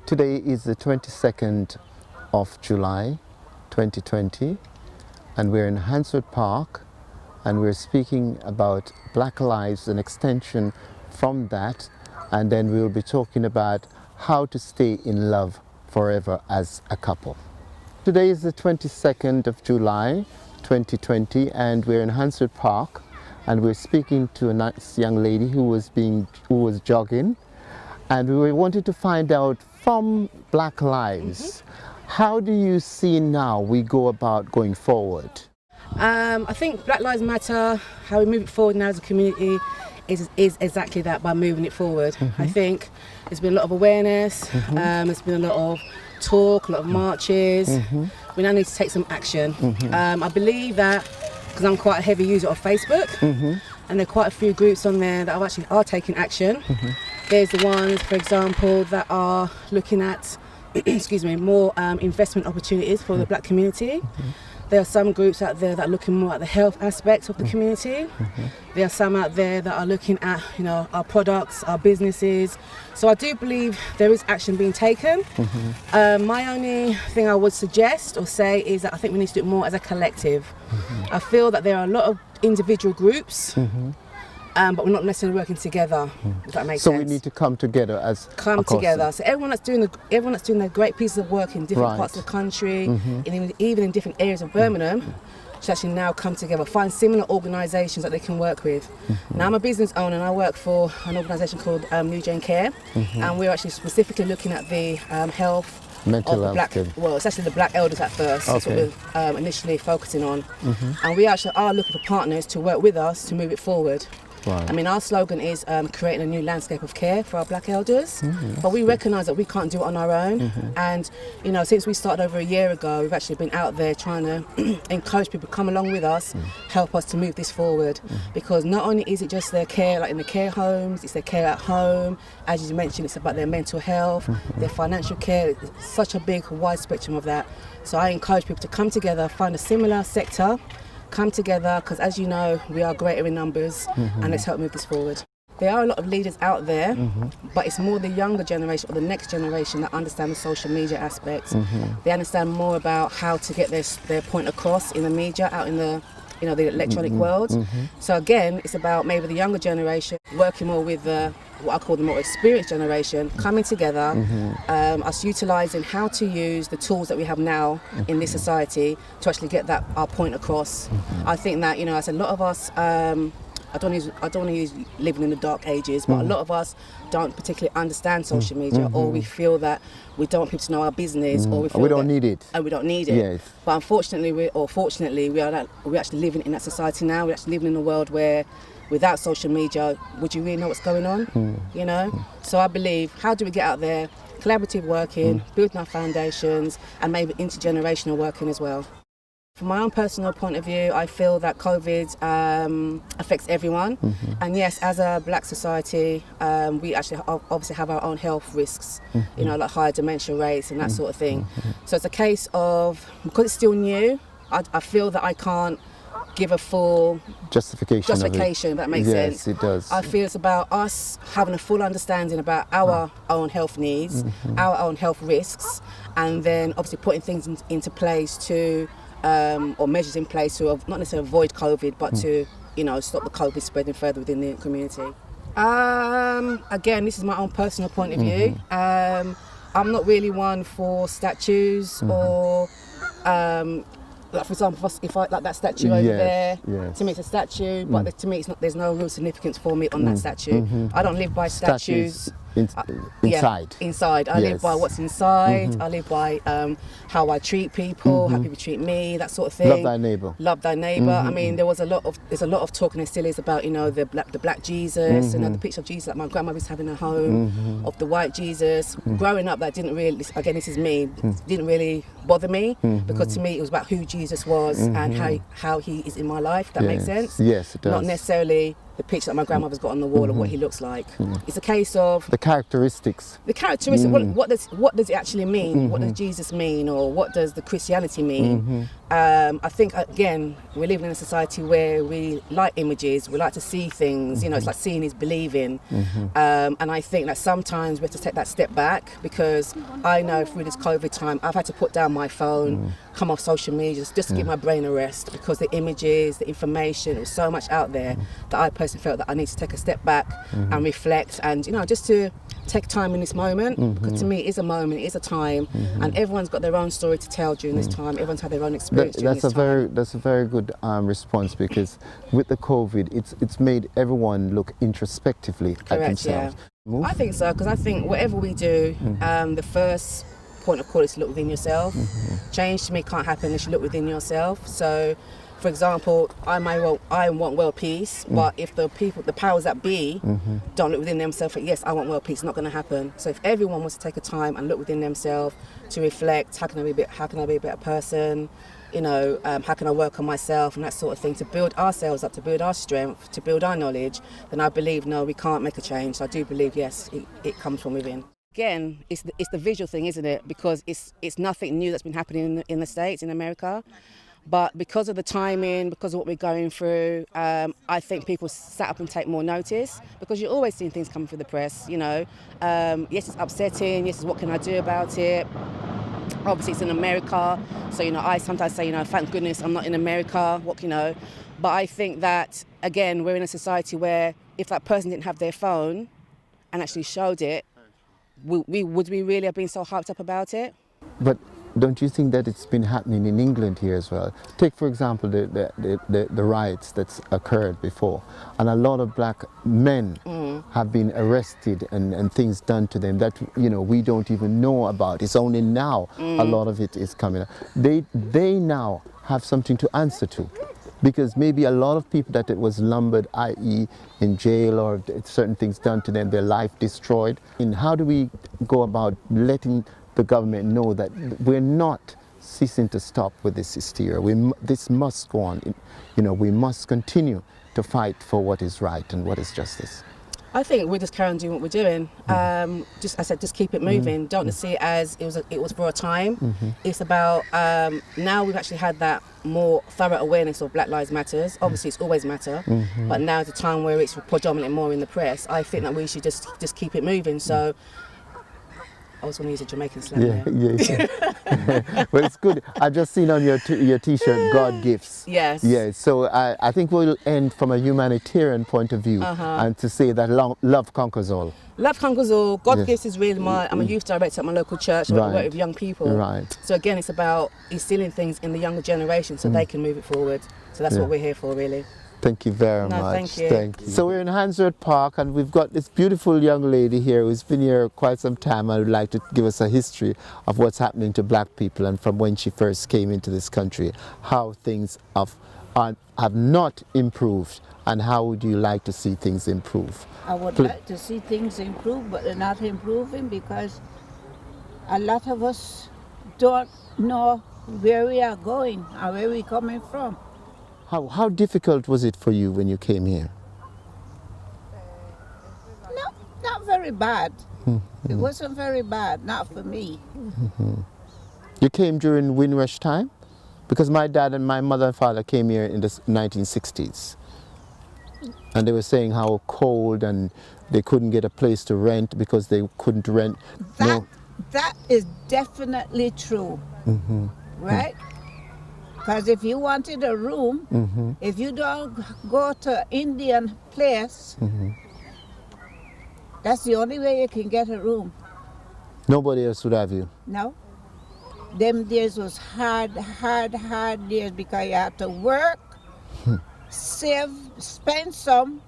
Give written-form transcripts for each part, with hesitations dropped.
Today is the 22nd of July 2020 and we're in Hansford Park and we're speaking about Black Lives, an extension from that, and then we'll be talking about how to stay in love forever as a couple. Today is the 22nd of July 2020 and we're in Hansford Park and we're speaking to a nice young lady who was jogging, and we wanted to find out from Black Lives, how do you see now we go about going forward? I think Black Lives Matter, how we move it forward now as a community is exactly that, by moving it forward. I think there's been a lot of awareness, there's been a lot of talk, a lot of marches. We now need to take some action. I believe that, because I'm quite a heavy user of Facebook, and there are quite a few groups on there that are taking action. There's the ones, for example, that are looking at more investment opportunities for the black community. There are some groups out there that are looking more at the health aspects of the community. There are some out there that are looking at, our products, our businesses. So I do believe there is action being taken. My only thing I would suggest or say is that I think we need to do it more as a collective. I feel that there are a lot of individual groups, but we're not necessarily working together. If that makes sense. So we need to come together as together. So everyone that's doing their great pieces of work in different parts of the country, and even in different areas of Birmingham, should actually now come together, find similar organisations that they can work with. Now I'm a business owner and I work for an organisation called New Gen Care, and we're actually specifically looking at the health. Mental health. It's actually the black elders at first. That's what we're initially focusing on, and we actually are looking for partners to work with us to move it forward. I mean, our slogan is creating a new landscape of care for our black elders, but we recognise that we can't do it on our own. And since we started over a year ago, we've actually been out there trying to encourage people to come along with us, help us to move this forward. Because not only is it just their care, like in the care homes, it's their care at home. As you mentioned, it's about their mental health, their financial care. It's such a big, wide spectrum of that. So I encourage people to come together, find a similar sector, come together, because as you know, we are greater in numbers, and let's help move this forward. There are a lot of leaders out there, but it's more the younger generation or the next generation that understand the social media aspects. They understand more about how to get their point across in the media, out in the the electronic world. So again, it's about maybe the younger generation working more with what I call the more experienced generation, coming together, us utilising how to use the tools that we have now in this society to actually get our point across. I think that as a lot of us, I don't want to use living in the dark ages, but a lot of us don't particularly understand social media, or we feel that we don't want people to know our business, or we don't need it. And we don't need it. Yes. But unfortunately, fortunately, we're actually living in that society now. We're actually living in a world where, without social media, would you really know what's going on? So I believe, how do we get out there, collaborative working, building our foundations, and maybe intergenerational working as well. From my own personal point of view, I feel that COVID affects everyone. And yes, as a black society, we actually obviously have our own health risks, like higher dementia rates and that sort of thing. So it's a case of, because it's still new, I feel that I can't give a full justification, if that makes sense. Yes, it does. I feel it's about us having a full understanding about our own health needs, our own health risks, and then obviously putting things into place to or measures in place to not necessarily avoid COVID, but to stop the COVID spreading further within the community. Again, this is my own personal point of view. I'm not really one for statues or like, for example, if I like that statue over there, to me it's a statue, but to me there's no real significance for me on that statue. I don't live by statues. Inside. I live by what's inside. I live by how I treat people, how people treat me, that sort of thing. Love thy neighbour. Love thy neighbour. I mean, there's a lot of talk, and there still is, about the black Jesus, the picture of Jesus that my grandmother used to have in her home, of the white Jesus. Growing up, that didn't really, again, this is me, didn't really bother me, because to me it was about who Jesus was and how he is in my life. That makes sense. Yes, it does. Not necessarily the picture that my grandmother's got on the wall of what he looks like. It's a case of the characteristics. The characteristic. What does it actually mean? What does Jesus mean, or what does the Christianity mean? I think again we're living in a society where we like images, we like to see things. You know, it's like seeing is believing. And I think that sometimes we have to take that step back, because I know through this COVID time I've had to put down my phone, come off social media, just to give my brain a rest, because the images, the information, there was so much out there that I personally felt that I need to take a step back and reflect, and just to take time in this moment, because to me it is a moment, it is a time, and everyone's got their own story to tell during this time. Everyone's had their own experience during this time. That's a very good response, because with the COVID, it's made everyone look introspectively at themselves. Yeah. I think so, because I think whatever we do, the first point of call is to look within yourself. Change to me can't happen unless you look within yourself. So, for example, I want world peace, but if the powers that be, don't look within themselves, yes, I want world peace, it's not going to happen. So if everyone wants to take a time and look within themselves to reflect, how can I be a better person? How can I work on myself and that sort of thing, to build ourselves up, to build our strength, to build our knowledge, then I believe, no, we can't make a change. So I do believe, yes, it comes from within. Again, it's the visual thing, isn't it? Because it's nothing new that's been happening in the States, in America. But because of the timing, because of what we're going through, I think people sat up and take more notice, because you're always seeing things coming through the press, Yes, it's upsetting. Yes, what can I do about it? Obviously, it's in America. So, I sometimes say, thank goodness I'm not in America, But I think that, again, we're in a society where if that person didn't have their phone and actually showed it, would we really have been so hyped up about it? But don't you think that it's been happening in England here as well? Take, for example, the riots that's occurred before, and a lot of black men have been arrested and things done to them that we don't even know about. It's only now a lot of it is coming up. They now have something to answer to, because maybe a lot of people that it was lumbered, i.e. in jail, or certain things done to them, their life destroyed. And how do we go about letting the government know that we're not ceasing to stop with this hysteria? This must go on. We must continue to fight for what is right and what is justice. I think we're just carrying on doing what we're doing. Just keep it moving. Don't see it as it was for a time. It's about now we've actually had that more thorough awareness of Black Lives Matters. Obviously, it's always matter, but now is the time where it's predominantly more in the press. I think that we should just keep it moving. So. I was going to use a Jamaican slang. Yeah. Well, it's good. I've just seen on your T-shirt, God Gifts. Yes. Yeah. So I think we'll end from a humanitarian point of view and to say that love conquers all. Love conquers all. God Gifts is really I'm a youth director at my local church. I work with young people. Right. So again, it's about instilling things in the younger generation so they can move it forward. So that's what we're here for, really. Thank you very much. Thank you. Thank you. So we're in Handsworth Park, and we've got this beautiful young lady here who's been here quite some time and would like to give us a history of what's happening to black people and from when she first came into this country, how things have not improved, and how would you like to see things improve? I would like to see things improve, but they're not improving because a lot of us don't know where we are going or where we're coming from. How difficult was it for you when you came here? No, not very bad. It wasn't very bad, not for me. You came during Windrush time? Because my dad and my mother and father came here in the 1960s. And they were saying how cold, and they couldn't get a place to rent because they couldn't rent. That is definitely true, right? Because if you wanted a room, if you don't go to Indian place, that's the only way you can get a room. Nobody else would have you? No. Them days was hard days because you had to work, save some,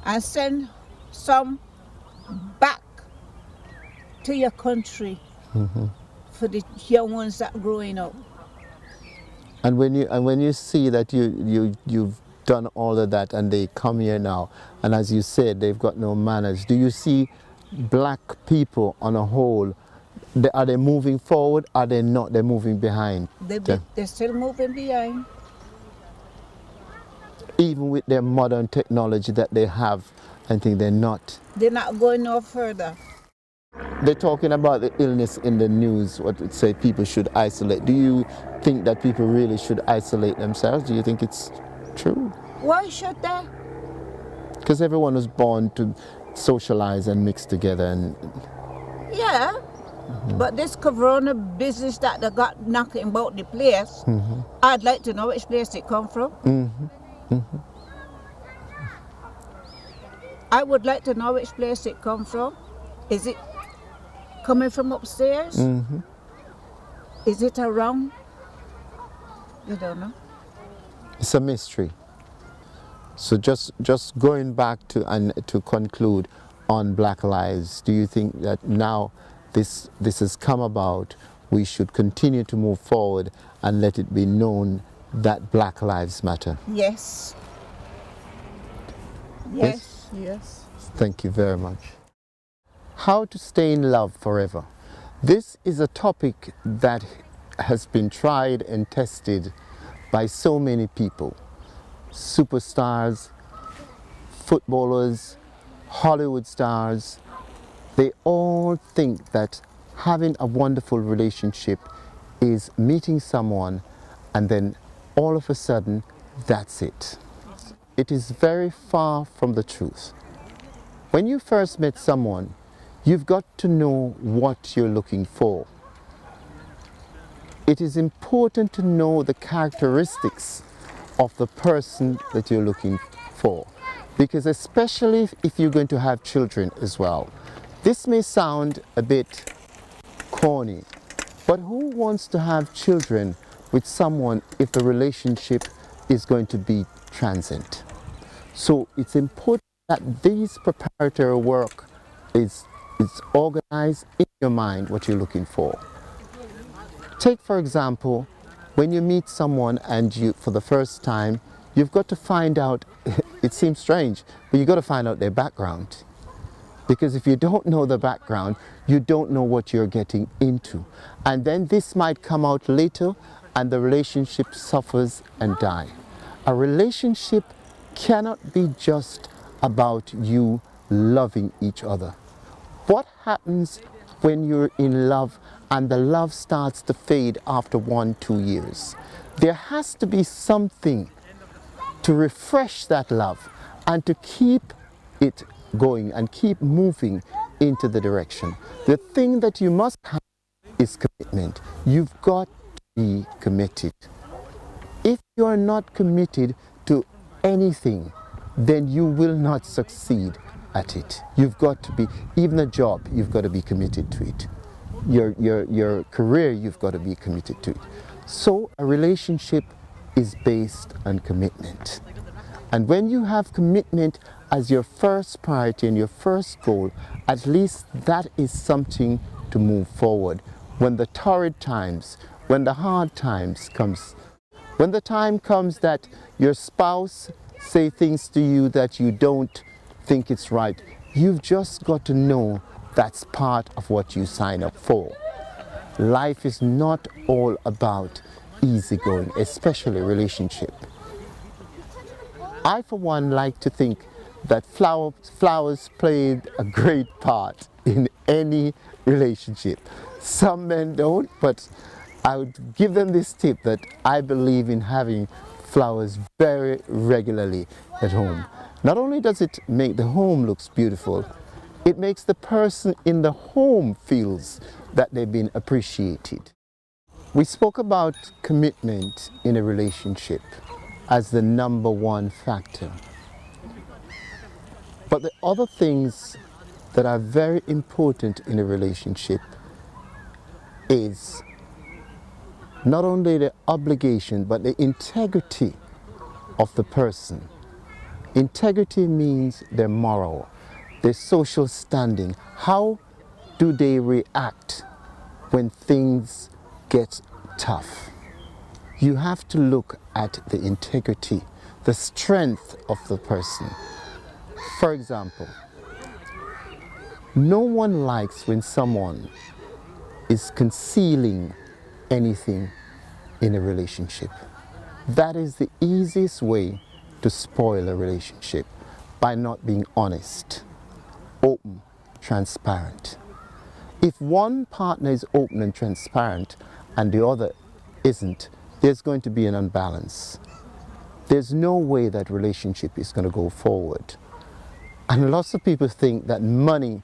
and send some back to your country. For the young ones that are growing up. And when you see that you've done all of that and they come here now, and as you said, they've got no manners, do you see black people on a whole, are they moving forward? Are they not? They're moving behind? They're still moving behind. even with their modern technology that they have, I think they're not. They're not going no further. They're talking about the illness in the news, what would say people should isolate. Do you think that people really should isolate themselves? Do you think it's true? Why should they? Because everyone was born to socialize and mix together. And Yeah. But this corona business that they got knocking about the place, I'd like to know which place it come from. I would like to know which place it come from. Is it coming from upstairs? Is it around? You don't know. It's a mystery. So just going back to and to conclude on Black Lives, do you think that now this has come about, we should continue to move forward and let it be known that Black Lives Matter? Yes. Yes? Yes. Thank you very much. How to stay in love forever. This is a topic that has been tried and tested by so many people. Superstars, footballers, Hollywood stars, they all think that having a wonderful relationship is meeting someone and then all of a sudden that's it. It is very far from the truth. When you first met someone, you've got to know what you're looking for. It is important to know the characteristics of the person that you're looking for, because especially if you're going to have children as well. This may sound a bit corny, but who wants to have children with someone if the relationship is going to be transient? So it's important that this preparatory work is organized in your mind, what you're looking for. Take for example, when you meet someone and you, for the first time, you've got to find out, it seems strange, but you've got to find out their background. Because if you don't know the background, you don't know what you're getting into. And then this might come out later and the relationship suffers and die. A relationship cannot be just about you loving each other. What happens when you're in love and the love starts to fade after 1-2 years? There has to be something to refresh that love and to keep it going and keep moving into the direction. The thing that you must have is commitment. You've got to be committed. If you are not committed to anything, then you will not succeed at it. You've got to be, even a job, you've got to be committed to it. Your career, you've got to be committed to it. So a relationship is based on commitment. And when you have commitment as your first priority and your first goal, at least that is something to move forward. When the torrid times, when the hard times comes, when the time comes that your spouse say things to you that you don't think it's right, you've just got to know that's part of what you sign up for. Life is not all about easygoing, especially relationship. I, for one, like to think that flowers played a great part in any relationship. Some men don't, but I would give them this tip that I believe in having flowers very regularly at home. Not only does it make the home looks beautiful, it makes the person in the home feels that they've been appreciated. We spoke about commitment in a relationship as the number one factor. But the other things that are very important in a relationship is not only the obligation, but the integrity of the person. Integrity means their moral, their social standing. How do they react when things get tough? You have to look at the integrity, the strength of the person. For example, no one likes when someone is concealing anything in a relationship. That is the easiest way to spoil a relationship by not being honest, open, transparent. If one partner is open and transparent and the other isn't, there's going to be an unbalance. There's no way that relationship is going to go forward. And lots of people think that money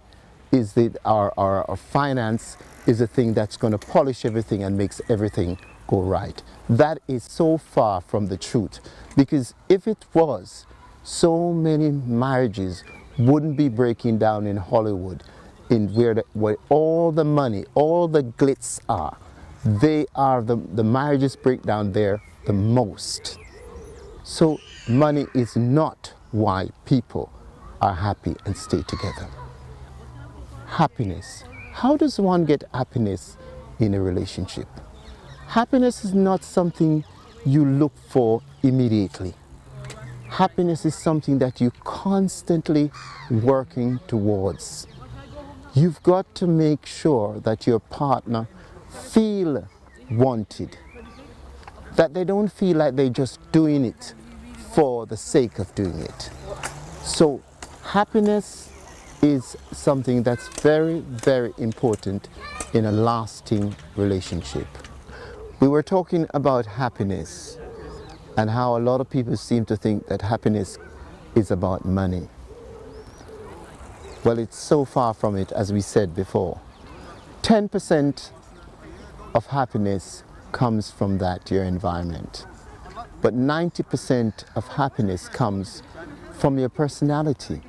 is our finance is the thing that's going to polish everything and makes everything go right. That is so far from the truth, because if it was, so many marriages wouldn't be breaking down in Hollywood, in where all the money, all the glitz are. They are the marriages break down there the most. So money is not why people are happy and stay together. Happiness. How does one get happiness in a relationship? Happiness is not something you look for immediately. Happiness is something that you're constantly working towards. You've got to make sure that your partner feel wanted, that they don't feel like they're just doing it for the sake of doing it. So happiness is something that's very, very important in a lasting relationship. We were talking about happiness and how a lot of people seem to think that happiness is about money. Well, it's so far from it, as we said before. 10% of happiness comes from your environment. But 90% of happiness comes from your personality.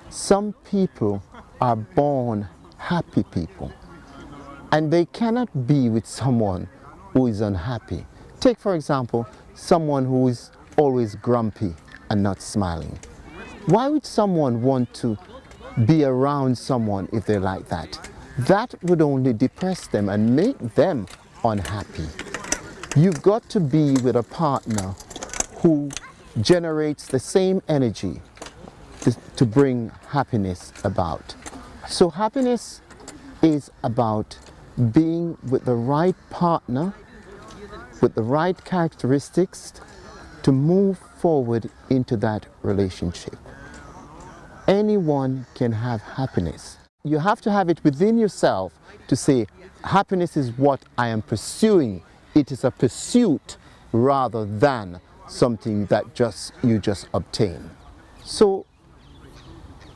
Some people are born happy people, and they cannot be with someone who is unhappy. Take, for example, someone who is always grumpy and not smiling. Why would someone want to be around someone if they're like that? That would only depress them and make them unhappy. You've got to be with a partner who generates the same energy to bring happiness about. So happiness is about being with the right partner, with the right characteristics to move forward into that relationship. Anyone can have happiness. You have to have it within yourself to say, happiness is what I am pursuing. It is a pursuit rather than something that you just obtain. So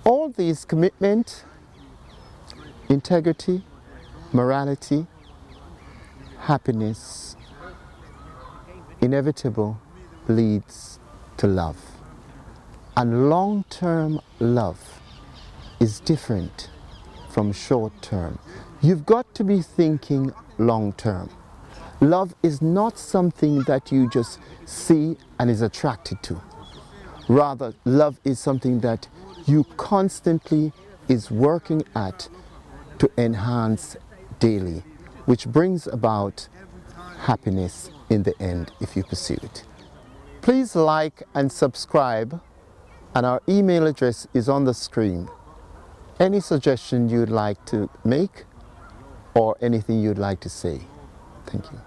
all these commitment, integrity, morality, happiness, inevitable leads to love. And long-term love is different from short-term. You've got to be thinking long-term. Love is not something that you just see and is attracted to. Rather, love is something that you constantly is working at to enhance daily, which brings about happiness in the end if you pursue it. Please like and subscribe, and our email address is on the screen. Any suggestion you'd like to make or anything you'd like to say. Thank you.